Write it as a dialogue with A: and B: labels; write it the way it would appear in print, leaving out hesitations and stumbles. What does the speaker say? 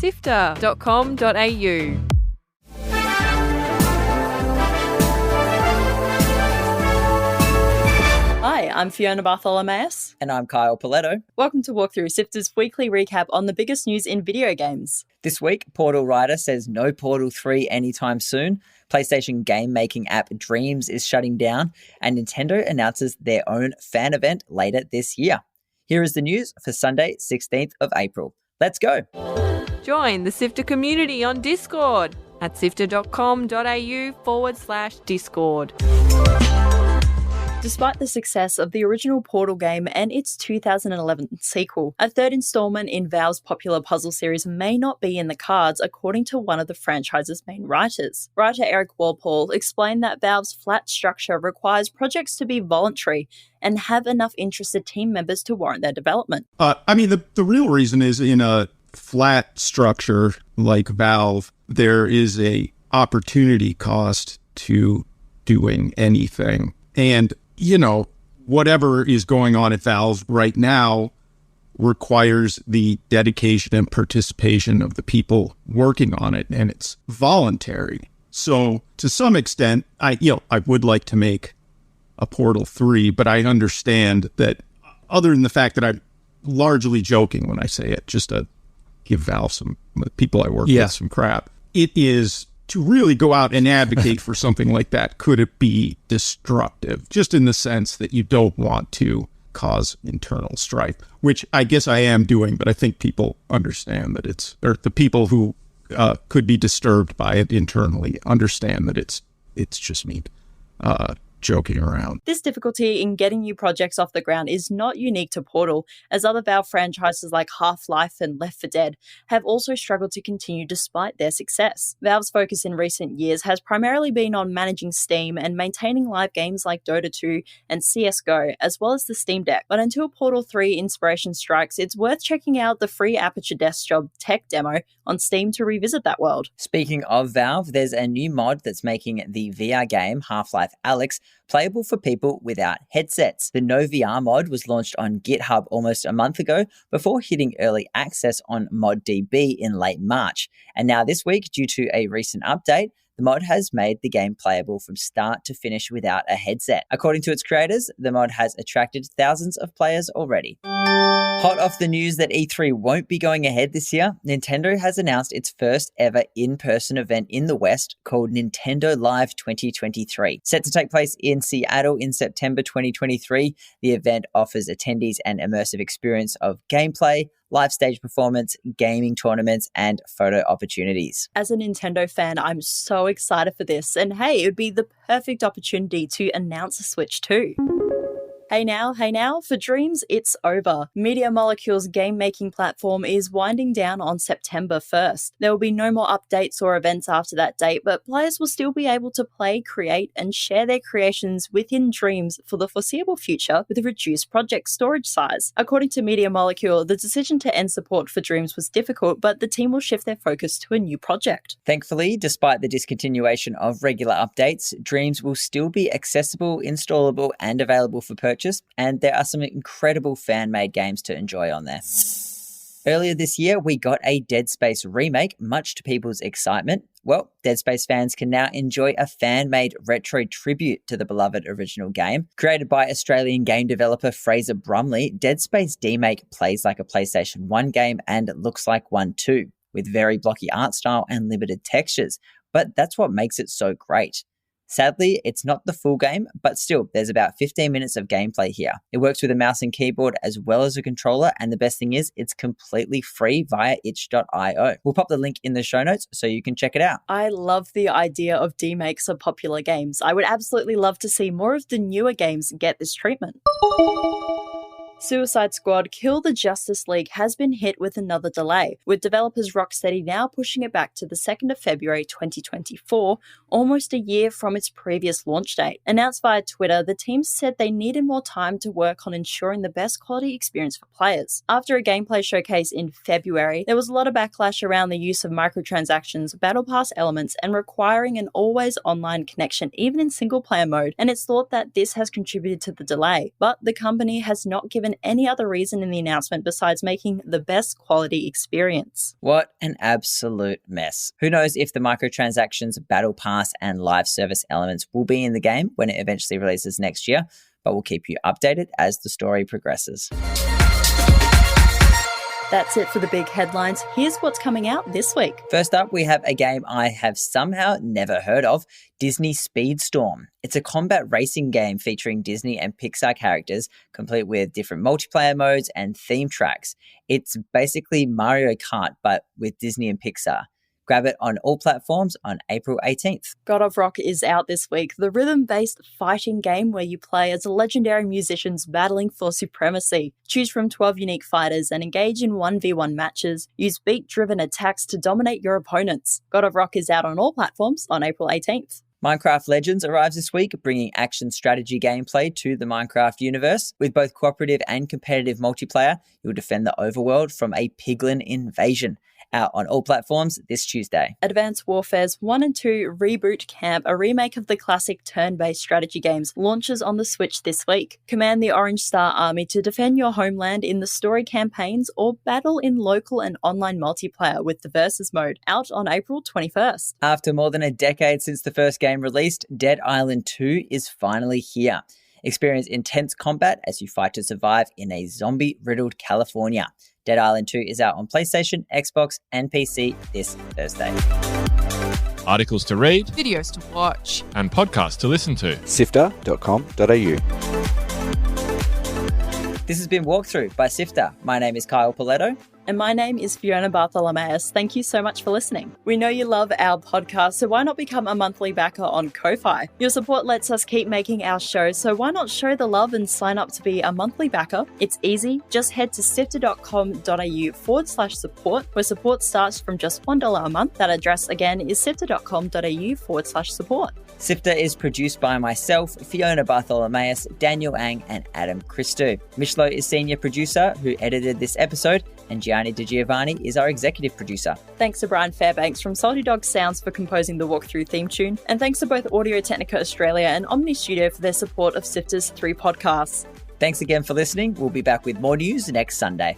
A: SIFTER.com.au.
B: Hi, I'm Fiona Bartholomeus.
C: And I'm Kyle Paletto.
B: Welcome to Walk Through SIFTER's weekly recap on the biggest news in video games.
C: This week, Portal writer says no Portal 3 anytime soon. PlayStation game-making app Dreams is shutting down. And Nintendo announces their own fan event later this year. Here is the news for Sunday, 16th of April. Let's go.
A: Join the SIFTER community on Discord at sifter.com.au/Discord.
B: Despite the success of the original Portal game and its 2011 sequel, a third installment in Valve's popular puzzle series may not be in the cards, according to one of the franchise's main writers. Writer Erik Wolpaw explained that Valve's flat structure requires projects to be voluntary and have enough interested team members to warrant their development.
D: The real reason is in a flat structure like Valve, there is a opportunity cost to doing anything. And whatever is going on at Valve right now requires the dedication and participation of the people working on it, and it's voluntary. So to some extent, I would like to make a Portal 3, but I understand that other than the fact that I'm largely joking when I say it, just to give Valve some people I work with some crap, it is to really go out and advocate for something like that. Could it be destructive? Just in the sense that you don't want to cause internal strife, which I guess I am doing, but I think people understand that or the people who could be disturbed by it internally understand that it's just me joking around.
B: This difficulty in getting new projects off the ground is not unique to Portal, as other Valve franchises like Half-Life and Left 4 Dead have also struggled to continue despite their success. Valve's focus in recent years has primarily been on managing Steam and maintaining live games like Dota 2 and CSGO, as well as the Steam Deck. But until Portal 3 inspiration strikes, it's worth checking out the free Aperture Desktop tech demo on Steam to revisit that world.
C: Speaking of Valve, there's a new mod that's making the VR game Half-Life Alyx playable for people without headsets. The No VR mod was launched on GitHub almost a month ago before hitting early access on ModDB in late March. And now this week, due to a recent update, the mod has made the game playable from start to finish without a headset. According to its creators, the mod has attracted thousands of players already. Hot off the news that E3 won't be going ahead this year, Nintendo has announced its first ever in-person event in the West called Nintendo Live 2023. Set to take place in Seattle in September 2023, the event offers attendees an immersive experience of gameplay, live stage performance, gaming tournaments, and photo opportunities.
B: As a Nintendo fan, I'm so excited for this, and hey, it would be the perfect opportunity to announce a Switch too. Hey now, for Dreams, it's over. Media Molecule's game-making platform is winding down on September 1st. There will be no more updates or events after that date, but players will still be able to play, create, and share their creations within Dreams for the foreseeable future with a reduced project storage size. According to Media Molecule, the decision to end support for Dreams was difficult, but the team will shift their focus to a new project.
C: Thankfully, despite the discontinuation of regular updates, Dreams will still be accessible, installable, and available for purchase, and there are some incredible fan-made games to enjoy on there. Earlier this year, we got a Dead Space remake, much to people's excitement. Well, Dead Space fans can now enjoy a fan-made retro tribute to the beloved original game. Created by Australian game developer Fraser Brumley, Dead Space Demake plays like a PlayStation 1 game and looks like one too, with very blocky art style and limited textures. But that's what makes it so great. Sadly, it's not the full game, but still, there's about 15 minutes of gameplay here. It works with a mouse and keyboard as well as a controller, and the best thing is, it's completely free via itch.io. We'll pop the link in the show notes so you can check it out.
B: I love the idea of demakes of popular games. I would absolutely love to see more of the newer games get this treatment. Suicide Squad Kill the Justice League has been hit with another delay, with developers Rocksteady now pushing it back to the 2nd of February 2024, almost a year from its previous launch date. Announced via Twitter, the team said they needed more time to work on ensuring the best quality experience for players. After a gameplay showcase in February, there was a lot of backlash around the use of microtransactions, battle pass elements, and requiring an always online connection, even in single player mode, and it's thought that this has contributed to the delay. But the company has not given given any other reason in the announcement besides making the best quality experience.
C: What an absolute mess. Who knows if the microtransactions, battle pass, and live service elements will be in the game when it eventually releases next year, but we'll keep you updated as the story progresses.
B: That's it for the big headlines. Here's what's coming out this week.
C: First up, we have a game I have somehow never heard of, Disney SPEEDSTORM. It's a combat racing game featuring Disney and Pixar characters, complete with different multiplayer modes and theme tracks. It's basically Mario Kart, but with Disney and Pixar. Grab it on all platforms on April 18th.
B: God of Rock is out this week, the rhythm-based fighting game where you play as legendary musicians battling for supremacy. Choose from 12 unique fighters and engage in 1v1 matches. Use beat-driven attacks to dominate your opponents. God of Rock is out on all platforms on April 18th.
C: Minecraft Legends arrives this week, bringing action strategy gameplay to the Minecraft universe. With both cooperative and competitive multiplayer, you'll defend the overworld from a piglin invasion. Out on all platforms this Tuesday.
B: Advanced Warfare's 1 and 2 Reboot Camp, a remake of the classic turn-based strategy games, launches on the Switch this week. Command the Orange Star Army to defend your homeland in the story campaigns or battle in local and online multiplayer with the Versus mode, out on April 21st.
C: After more than a decade since the first game released, Dead Island 2 is finally here. Experience intense combat as you fight to survive in a zombie-riddled California. Dead Island 2 is out on PlayStation, Xbox, and PC this Thursday.
E: Articles to read,
A: Videos to watch.
E: and podcasts to listen to.
F: SIFTER.com.au.
C: This has been Walkthrough by SIFTER. My name is Kyle Paletto.
B: And my name is Fiona Bartholomeus. Thank you so much for listening. We know you love our podcast, so why not become a monthly backer on Ko-Fi? Your support lets us keep making our show, so why not show the love and sign up to be a monthly backer? It's easy. Just head to sifter.com.au/support, where support starts from just $1 a month. That address again is sifter.com.au/support.
C: SIFTER is produced by myself, Fiona Bartholomeus, Daniel Ang, and Adam Christou. Mishlo is senior producer who edited this episode, and Gianni Di Giovanni is our executive producer.
B: Thanks to Brian Fairbanks from Salty Dog Sounds for composing the Walkthrough theme tune, and thanks to both Audio Technica Australia and Omni Studio for their support of SIFTER's 3 podcasts.
C: Thanks again for listening. We'll be back with more news next Sunday.